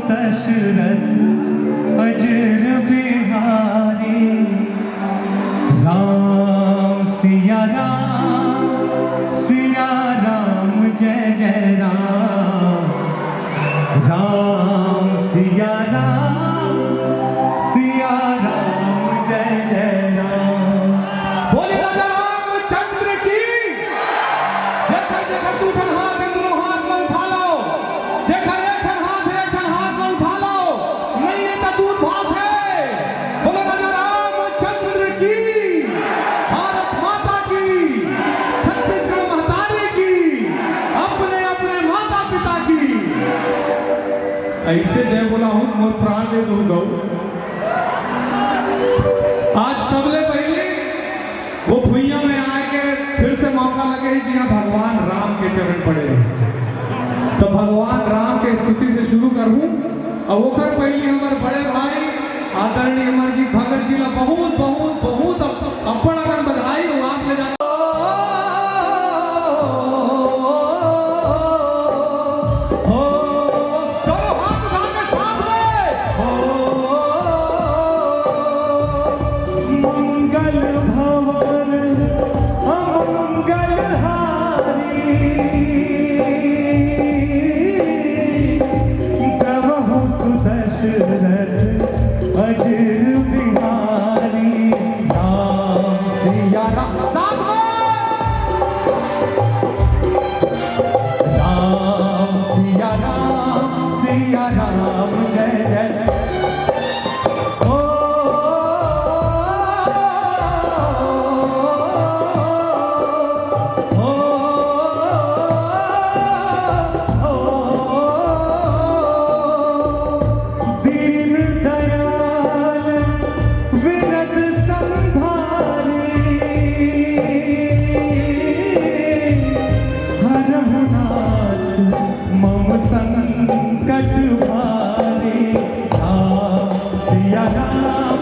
दशरथ अजर बिहारी राम सिया राम जय जय राम राम सिया राम जय जय राम। बोले राजा रामचंद्र की जखर जखर तू ठन हाथ है दोनों हाथ में उठा लो जखर एक ठन हाथ में उठा लो नहीं है तो दूध भात है। बोले राजा रामचंद्र की भारत माता की छत्तीसगढ़ महतारी की अपने अपने माता पिता की ऐसे जय बोला हूं मोर प्राण ले दू गौ। आज सबले पहले वो भुइया में आके फिर से मौका लगे जी हाँ भगवान राम के चरण पड़े रहे तो भगवान राम के स्तुति से शुरू करूं और ओकर पहले हमारे बड़े भाई आदरणीय अमरजीत भगत जी ला बहुत बहुत बहुत अब्बड़ अगर बधाई हो आप ले जाते अजर बिहारी राम सिया राम साथ में राम सिया राम जय जय ओ दीन दयाल विनत संधारी हरहु नाथ मम संकट भारी राम सिया राम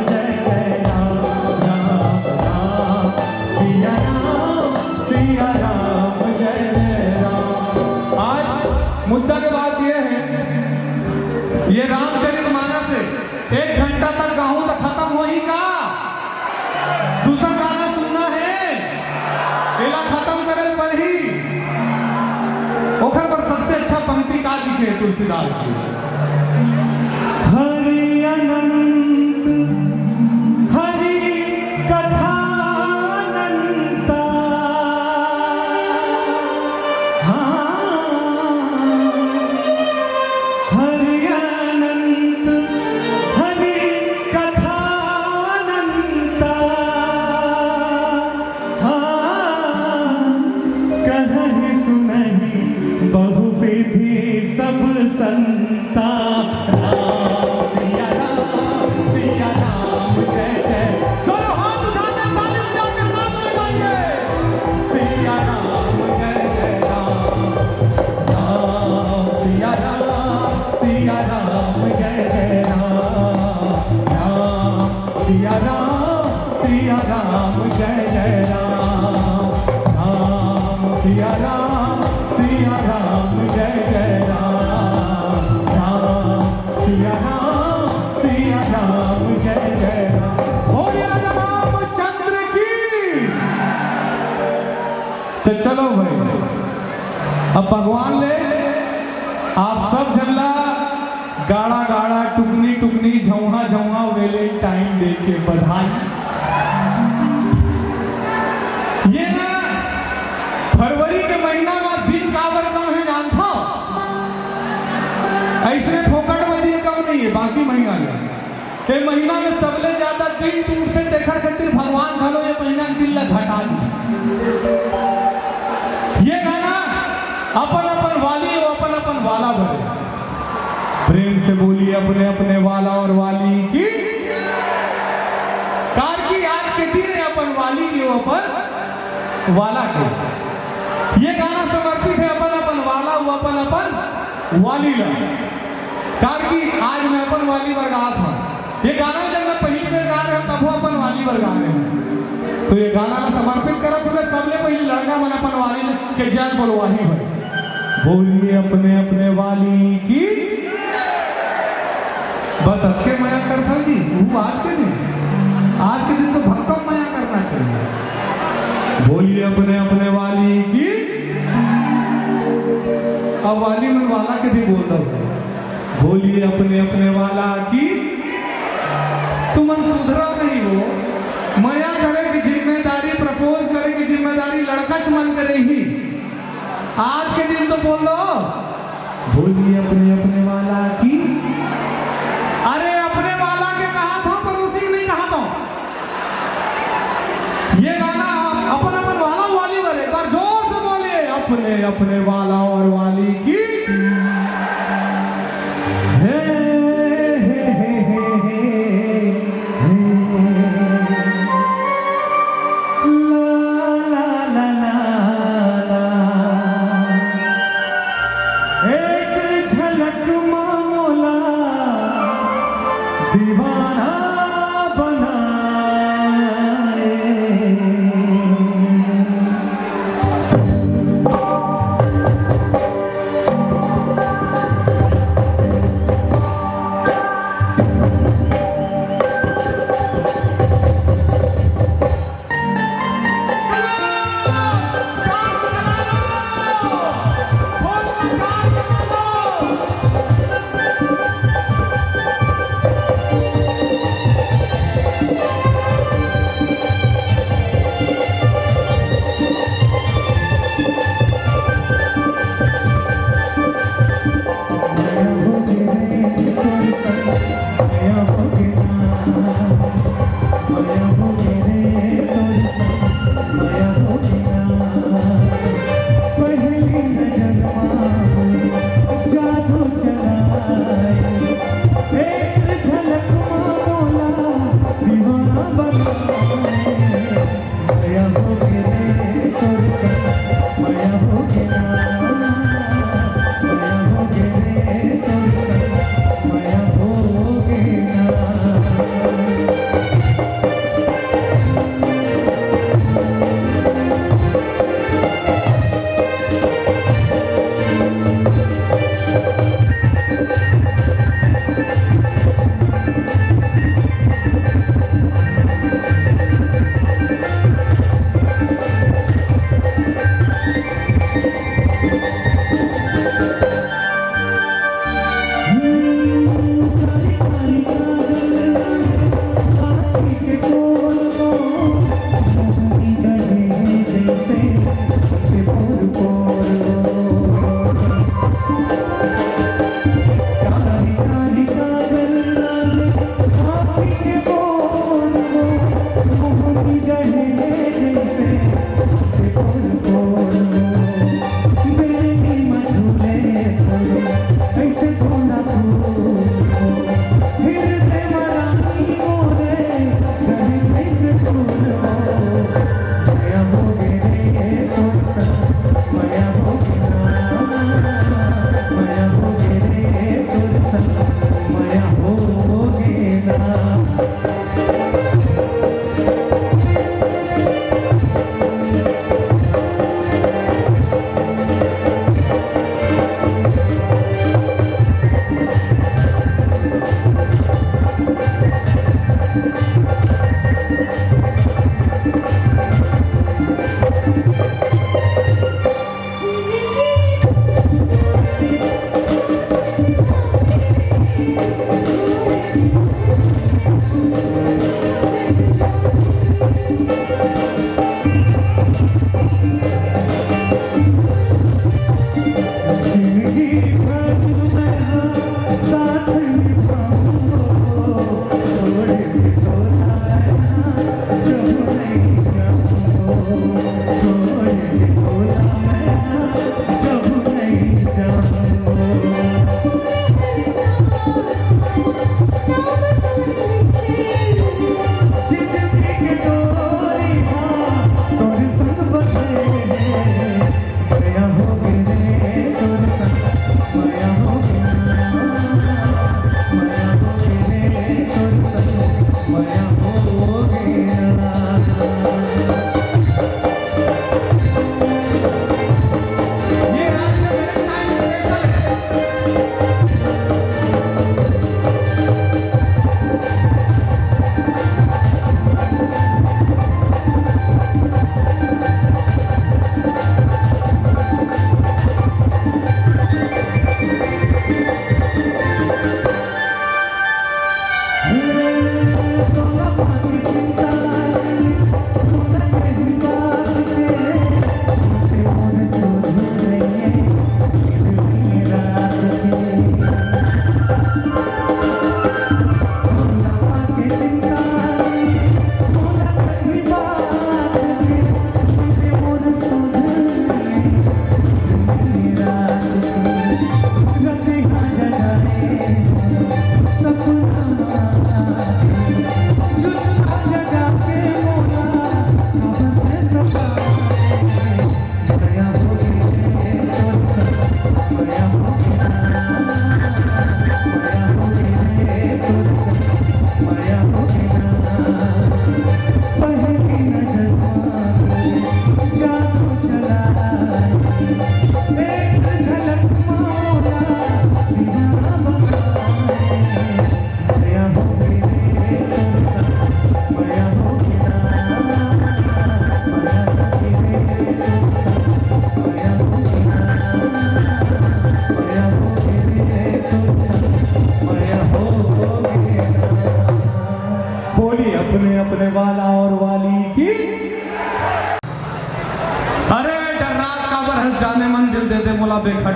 जय जय राम राम सिया राम जय जय राम। आज मुद्दा की बात यह है ये रामचरितमानस है 1 घंटा तक गाऊं तो खत्म हो ही का दूसरा गाना सुनना है पहला खत्म करे पर ही ओखर पर सबसे अच्छा पंक्ति का लिखे तुलसीदास की हरि अनंत हरि कथा अनंता हरि अनंत हरि कथा अनंता कहहि सुनहि बहुविधि सब संता राम सिया राम जय जय दोनों हाथ उठाकर ताली बजाकर साथ में गाइए सिया राम जय जय राम राम सिया राम जय जय राम राम सिया राम जय जय राम राम सिया राम जय जय राम राम सिया राम जय जय राम। बोलिए राजा रामचंद्र की। तो चलो भाई अब भगवान ले आप सब झल्ला गाड़ा गाड़ा टुकनी टुकनी झौहा झौहा वेले टाइम दे के बधाई। ये ना फरवरी के महीना में दिन काबर कम है जानता ऐसे फोकट में दिन कम नहीं है बाकी महीना में ये महीना में सबले ज्यादा दिन टूटते देखा खातिर भगवान घलो ये महीना के दिन ला घटा दी। ये गाना अपन अपन वाली और अपन अपन वाला भरे प्रेम से बोलिए अपने अपने वाला और वाली की कार की आज के दिन है अपन वाली की अपन वाला के। ये गाना समर्पित है अपन अपन वाला वो अपन अपन वाली ला कार की आज मैं अपन वाली बर गा था। ये गाना जब मैं पहली बार गा रहा हूँ तब वो अपन वाली बर गा रहे हैं। तो ये गाना ला समर्पित करा तुम्हें सबले पहले लड़का मन अपन वाली के जान बोलवाही भाई बोलिए अपने अपने वाली की बस हटके मया करता जी वो आज के दिन तो भक्कम मया करना चाहिए। बोलिए अपने अपने वाली की। अब वाली मन वाला के भी बोल दो बोलिए अपने अपने वाला की। तुम मन सुधरा नहीं हो मया करे की जिम्मेदारी प्रपोज करे की जिम्मेदारी लड़का च मन करे ही। आज के दिन तो बोल दो बोलिए अपने अपने वाला की। अरे अपने वाला के कहा था पड़ोसी नहीं कहा था। ये गाना अपन अपन वाला वाली बने पर जोर से बोले अपने अपने वाला और वाली की। हे हे हे हे ला ला ला ला एक झलक मामोला दीवाना बनाए।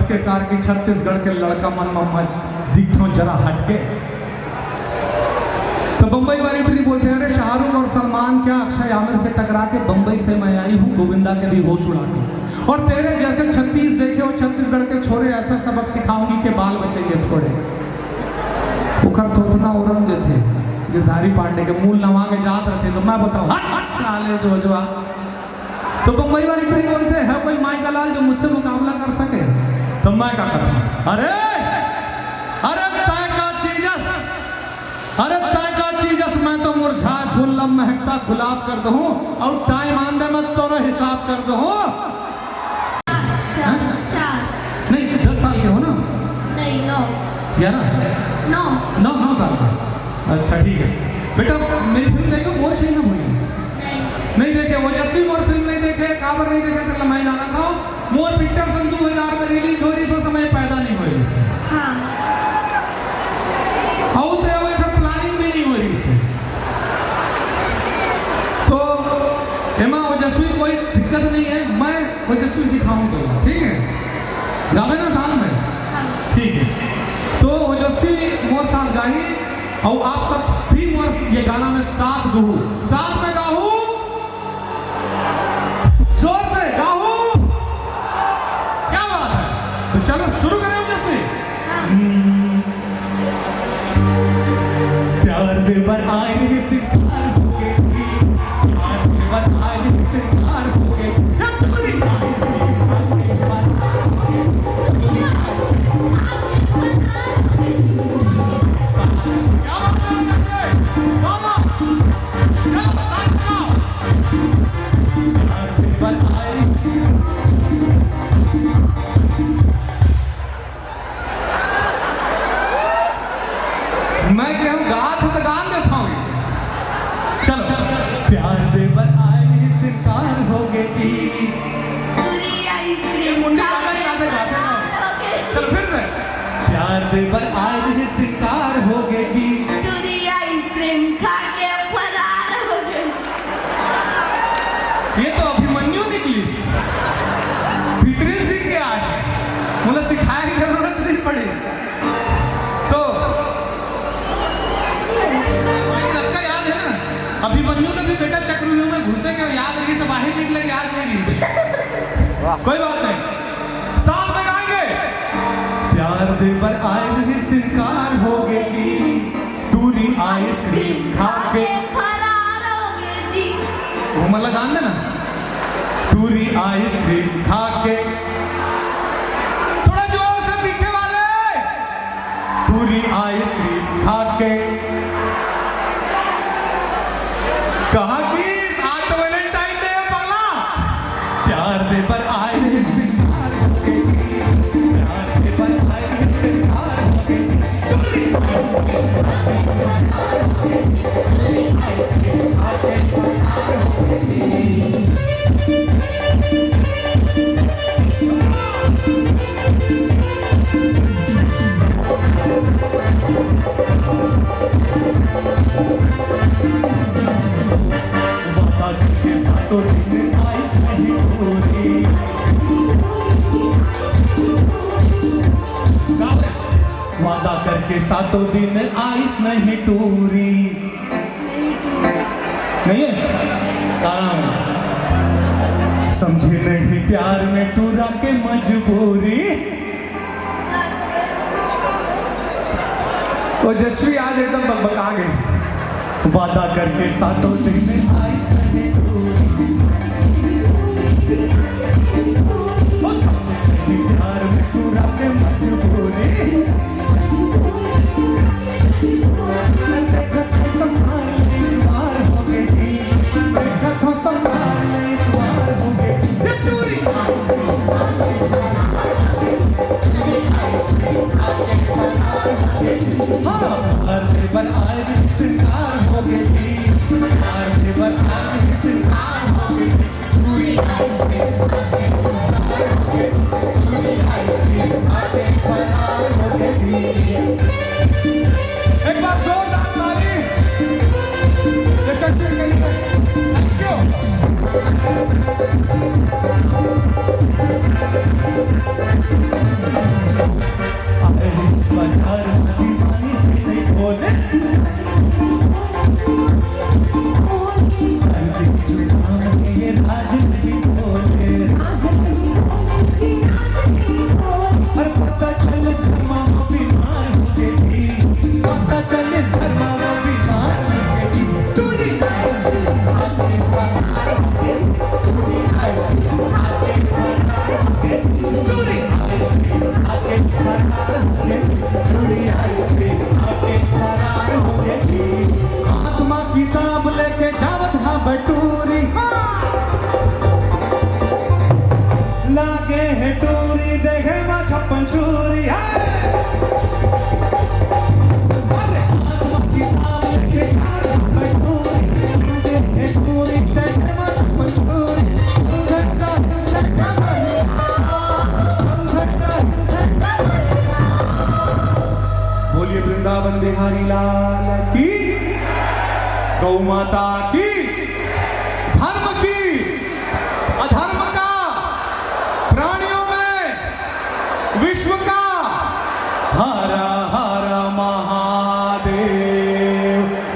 फटके कार की छत्तीसगढ़ के लड़का मन मोहम्मद दिखो जरा हटके। तो बंबई वाली भी बोलते हैं अरे शाहरुख और सलमान क्या अक्षय आमिर से टकरा के बंबई से मैं आई हूँ गोविंदा के भी होश उड़ा के, और तेरे जैसे 36 देखे हो छत्तीसगढ़ के छोरे ऐसा सबक सिखाऊंगी कि बाल बचेंगे थोड़े। उखर थोतना औरंग जो थे गिरधारी पांडे के मूल नवा के जात रहे तो मैं बताऊं साले जोजवा। तो बंबई वाली भी बोलते हैं कोई माई का लाल जो मुझसे मुकाबला कर सके। तो मैं क्या करता अरे अरे तय का चीजस, अरे तय का चीजस, मैं तो मुरझा फूल लब महकता गुलाब कर दूं और टाइम आंदे मैं तोरा हिसाब कर दूं। नहीं 10 साल के हो ना? नहीं 9 11 9 9 साल का। अच्छा ठीक है बेटा, मेरी फिल्म देखो मोर चाहिए ना हुई नहीं देखे, ओजस्वी मोर फिल्म नहीं देखे, काबर नहीं देखे तो मैं जाना था। मोर पिक्चर सन 2000 में रिलीज हो रही सो समय पैदा नहीं हो रही। हाँ आओ तो अब इधर प्लानिंग भी नहीं हो रही से। तो हेमा ओजस्वी कोई दिक्कत नहीं है, मैं ओजस्वी सिखाऊं तो ठीक है, गावे ना साथ में ठीक है। तो ओजस्वी मोर साथ गाई और आप सब भी मोर ये गाना में साथ दो, साथ में गाऊं, जोर से गाऊं, क्या बात है। तो चलो शुरू करें ओजस्वी। प्यार दे बर आए रे सितार हो गए, प्यार दे बर आए रे सितार हो गए, जब तुरी आई मैं क्या हूँ गात हो तो गान देता हूँ। चलो प्यार दे बर आए सितार हो गए जी, पूरी आइसक्रीम मुंडी गाते गाते ना। चलो फिर से प्यार दे बर आए सितार हो गए जी, पूरी आइसक्रीम खा के फरार हो गए। ये तो अभिमन्यु निकली, भीतरी सीख के आए, मुझे सिखाने की जरूरत नहीं पड़ी। तो लेकिन आपका याद है ना अभिमन्यु ने भी बेटा चक्रव्यूह में घुसे के याद रही से बाहर निकले याद नहीं रही। कोई बात नहीं, साथ में गाएंगे। प्यार दे पर आए सिनकार हो गए जी, दूरी आइसक्रीम खा के फरार हो गए जी। वो मतलब गान देना, दूरी आइसक्रीम खा के, थोड़ा जोर से पीछे वाले, दूरी आइसक्रीम खा के। कहा कि आज तो वैलेंटाइन डे है पगला, प्यार दे पर आए सितार हो गए जी, प्यार दे पर आए सितार हो गए जी, तो दिन आइस नहीं टूरी, वादा करके सातों दिन आइस नहीं टूरी। नहीं है कारण समझे नहीं प्यार में टूरा के मजबूरी। ओजस्वी आज एकदम बकबका गई। वादा करके सातों दिन आइस नहीं प्यार में टूरा के मजबूरी। देखा तो संभालने द्वार हो गए जी, देखा तो संभालने द्वार हो गए जी, ये टूरी हर बार आए सितार हो गए जी, हर बार आए सितार हो चूड़ी आइसक्रीम खाके फरार हो गई। आत्मा किताब लेके जावत हा बटूरी, लागे है टूरी देखे माँ छप्पन छुरी। अरे आत्मा किताब लेके जावत हा बटूरी, लागे है टूरी देखे माँ छप्पन छुरी। बोलिए वृंदावन बिहारी लाल की, गौ माता की, धर्म की, अधर्म का, प्राणियों में विश्व का हर हर महादेव।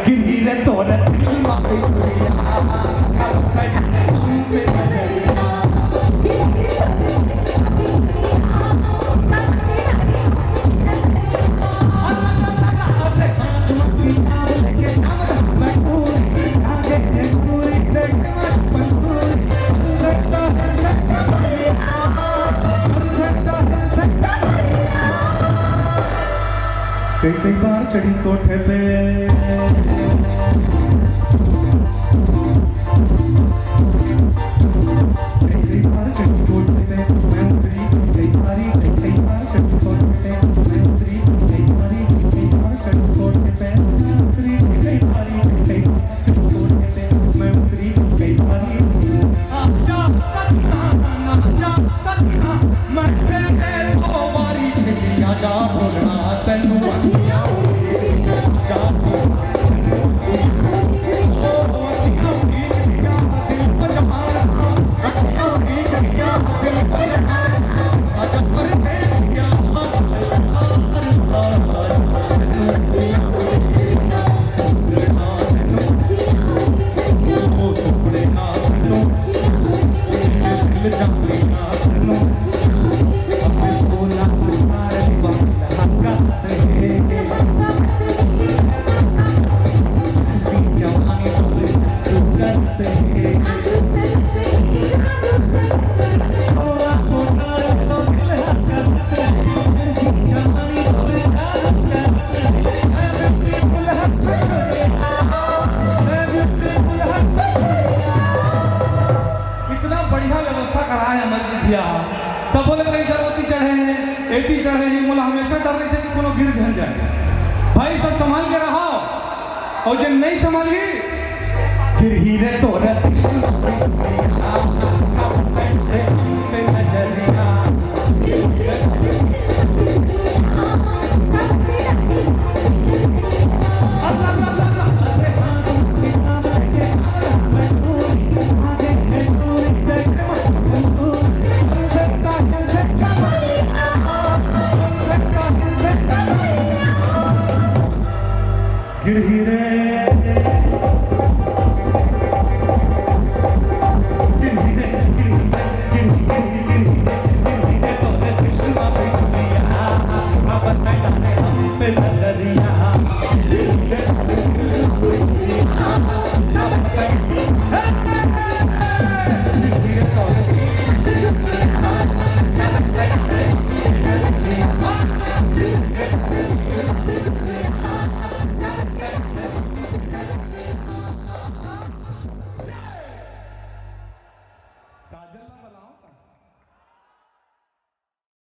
गिरगिरे तोड़ कई कई बार चढ़ी कोठे पे, कई कई बार चढ़ी कोठे पे मैं उतरी, कई बार चढ़ी कोठे पे मैं उतरी, कई बार चढ़ी कोठे पे मैं उतरी, कई बार चढ़ी कोठे पे मैं उतरी, कई बार आजा सतिया मैं तेरे तो वारी छेड़िया जा भोगना तैनू तब बोले कहीं जरूरती चढ़े हैं, एती चढ़े हैं, बोला हमेशा डर रहे थे कि कोनो गिर झन जाए। भाई सब संभाल के रहो, और जो नहीं संभाली फिर हीरे तोरे नजरिया